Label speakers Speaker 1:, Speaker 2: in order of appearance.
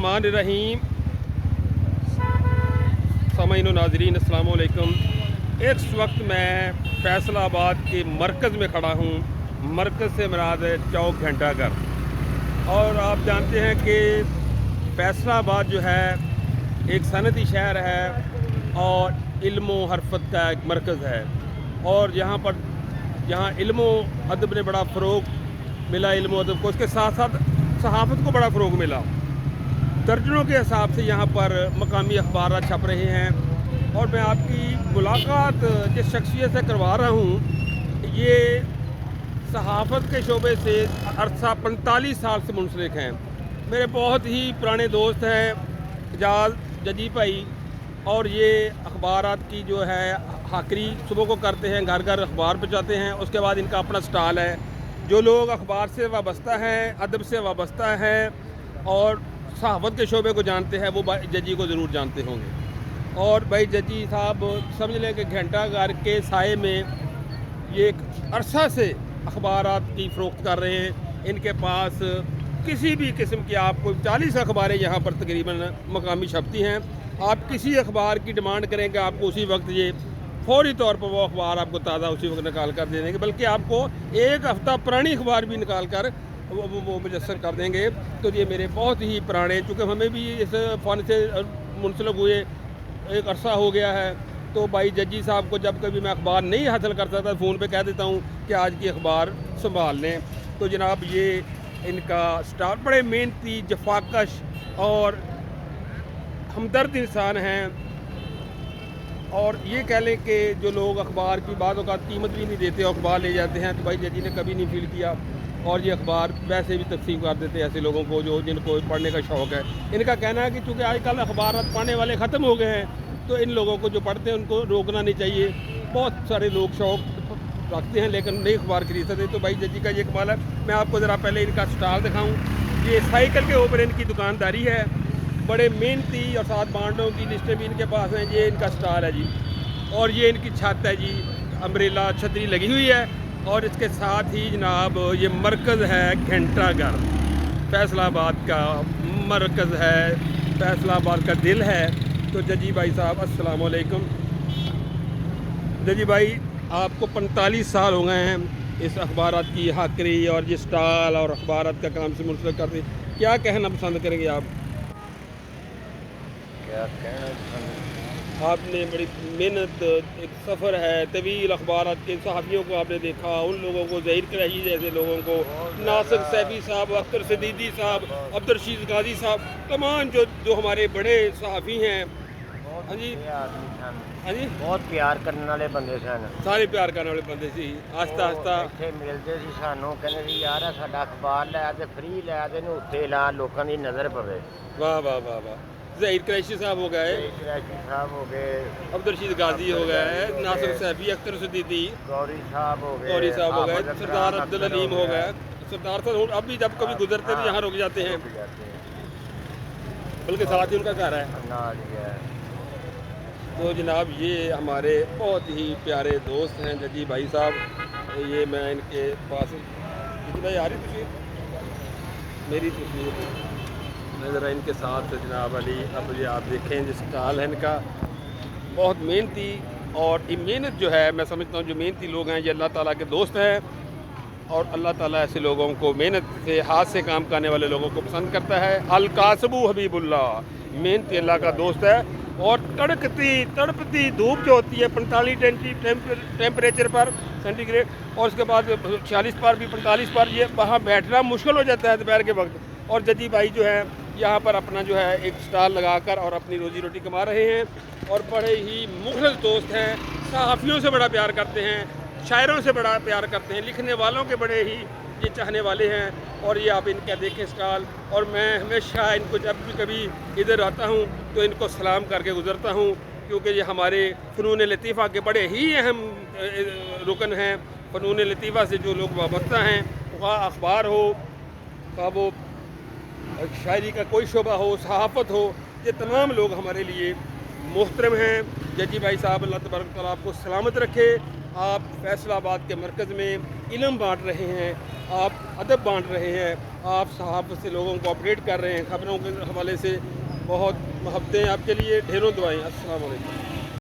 Speaker 1: बिस्मिल्लाहिर्रहमानिर्रहीम। सामईन व नाज़रीन अस्सलाम वालेकुम। इस वक्त मैं फैसलाबाद के मरकज़ में खड़ा हूँ। मरकज़ से मुराद है चौक घंटाघर। और आप जानते हैं कि फैसलाबाद जो है एक सनती शहर है और इल्म व हरफत का एक मरकज़ है। और यहाँ इल्म व अदब ने बड़ा फ़रोग़ मिला, इल्म व अदब को, उसके साथ साथ सहाफ़त को बड़ा फ़रोग़ मिला। दर्जनों के हिसाब से यहाँ पर मकामी अखबार छप रहे हैं। और मैं आपकी मुलाकात जिस शख्सियत से करवा रहा हूँ, ये सहाफ़त के शोबे से अरसा 45 साल से मुंसलिक हैं। मेरे बहुत ही पुराने दोस्त हैं एजाज जजी भाई। और ये अखबारात की जो है हाकरी सुबह को करते हैं, घर घर अखबार पहुँचाते हैं। उसके बाद इनका अपना स्टॉल है। जो लोग अखबार से वाबस्ता हैं, अदब से वाबस्ता हैं और सहाफ़त के शोबे को जानते हैं, वो भाई जजी को ज़रूर जानते होंगे। और भाई जजी साहब समझ लें कि घंटाघर के साए में ये एक अरसा से अखबारात की फ़रोख्त कर रहे हैं। इनके पास किसी भी किस्म की आपको 40 अखबारें यहाँ पर तकरीबन मकामी छपती हैं। आप किसी अखबार की डिमांड करेंगे, आपको उसी वक्त ये फौरी तौर पर वो अखबार आपको ताज़ा उसी वक्त निकाल कर दे देंगे। बल्कि आपको एक हफ़्ता पुरानी अखबार भी निकाल कर वो मुयस्सर कर देंगे। तो ये मेरे बहुत ही पुराने, चूँकि हमें भी इस फ़न से मुंसलिक हुए एक अरसा हो गया है, तो भाई जजी साहब को जब कभी मैं अखबार नहीं हासिल करता था, फ़ोन पे कह देता हूँ कि आज की अखबार संभाल लें। तो जनाब ये इनका स्टाफ बड़े मेहनती, जफाकश और हमदर्द इंसान हैं। और ये कह लें कि जो लोग अखबार की बात औक़ात कीमत भी नहीं देते, अखबार ले जाते हैं, तो भाई जजी ने कभी नहीं फील किया। और ये अखबार वैसे भी तकसीम कर देते हैं ऐसे लोगों को जिनको पढ़ने का शौक़ है। इनका कहना है कि चूँकि आजकल अखबार पढ़ने वाले ख़त्म हो गए हैं, तो इन लोगों को जो पढ़ते हैं उनको रोकना नहीं चाहिए। बहुत सारे लोग शौक़ रखते हैं लेकिन नहीं अखबार खरीद सकते। तो भाई जजी का ये कमाल है। मैं आपको ज़रा पहले इनका स्टॉल दिखाऊँ। ये साइकिल के ऊपर इनकी दुकानदारी है। बड़े मेहनती और 7 बांडों की लिस्टें भी इनके पास हैं। ये इनका स्टॉल है जी। और ये इनकी छत है जी, अम्ब्रेला छतरी लगी हुई है। और इसके साथ ही जनाब ये मरकज़ है घंटाघर, फैसलाबाद का मरकज़ है, फैसलाबाद का दिल है। तो जजी भाई साहब अस्सलाम वालेकुम। जजी भाई आपको 45 साल हो गए हैं इस अखबारात की हाकरी और ये स्टॉल और अखबारात का काम से मुंसलिक करते, क्या कहना पसंद करेंगे आप?
Speaker 2: क्या कहना,
Speaker 1: आपने बड़ी मेहनत, एक सफ़र है तवील, अखबारात के सहाफ़ियों को आपने देखा, उन लोगों को, ज़हीर कराची जैसे लोगों को, नासिर सैफी साहब, अख्तर सदीदी साहब, अब्दुर्रशीद गाजी साहब, तमाम जो हमारे बड़े सहाफ़ी हैं। हाँ जी, हाँ जी,
Speaker 2: बहुत प्यार करने वाले बंदे सन।
Speaker 1: सारे प्यार करने वाले बंदे सी। आस्ता आस्ता
Speaker 2: ਇੱਥੇ ਮਿਲਦੇ ਸੀ ਸਾਨੂੰ, ਕਹਿੰਦੇ ਸੀ ਯਾਰ ਸਾਡਾ ਅਖਬਾਰ ਲੈ ਤੇ ਫ੍ਰੀ ਲੈ ਤੇ ਇਹਨੂੰ ਉੱਤੇ ਲਾ, ਲੋਕਾਂ ਦੀ ਨਜ਼ਰ ਪਵੇ।
Speaker 1: वाह वाह वाह वाह। ज़हीर कुरैशी साहब हो गए,
Speaker 2: कुरैशी साहब हो गए,
Speaker 1: अब्दुर्रशीद गाजी हो गए, नासिर सैफी, अख्तर सदीदी,
Speaker 2: गौरी साहब हो गए,
Speaker 1: गौरी साहब हो गए, सरदार अब्दुल अलीम हो गए। सरदार साहब अब भी जब कभी गुजरते तो यहाँ रुक जाते हैं, बल्कि साथ ही उनका घर है। तो जनाब ये हमारे बहुत ही प्यारे दोस्त हैं जजी भाई साहब। ये मैं इनके पास भाई आ रही तस्वीर, मेरी तस्वीर मैं ज़रा इनके साथ जनाब अली, अब ये आप देखें जिस स्टॉल है इनका, बहुत मेहनती। और ये मेहनत जो है, मैं समझता हूँ जो मेहनती लोग हैं ये अल्लाह ताला के दोस्त हैं। और अल्लाह ताला ऐसे लोगों को, मेहनत से हाथ से काम करने वाले लोगों को पसंद करता है। अल कासबू हबीबुल्लाह, मेहनती अल्लाह का दोस्त है। और तड़पती धूप जो होती है 45 टेम्परेचर पर सेंटीग्रेड, और उसके बाद 46 पर भी 45 पर, ये वहाँ बैठना मुश्किल हो जाता है दोपहर के वक्त। और जजी भाई जो है यहाँ पर अपना जो है एक स्टॉल लगाकर और अपनी रोजी रोटी कमा रहे हैं। और बड़े ही मुखलिस दोस्त हैं, सहाफ़ियों से बड़ा प्यार करते हैं, शायरों से बड़ा प्यार करते हैं, लिखने वालों के बड़े ही ये चाहने वाले हैं। और ये आप इनका देखें स्टॉल। और मैं हमेशा इनको जब भी कभी इधर आता हूँ तो इनको सलाम करके गुज़रता हूँ, क्योंकि ये हमारे फ़नून लतीफ़ा के बड़े ही अहम रुकन हैं। फ़नून लतीफ़ा से जो लोग वाबस्ता हैं, वह अखबार हो, वो शायरी का कोई शोबा हो, सहाफ़त हो, ये तमाम लोग हमारे लिए मोहतरम हैं। जजी भाई साहब अल्लाह तबारक तआला आपको सलामत रखे। आप फैसलाबाद के मरकज़ में इल्म बाँट रहे हैं, आप अदब बाँट रहे हैं, آپ صحافت سے لوگوں کو اپڈیٹ کر رہے ہیں خبروں کے حوالے سے، بہت محبتیں آپ کے لیے، ڈھیروں دعائیں۔ السلام علیکم۔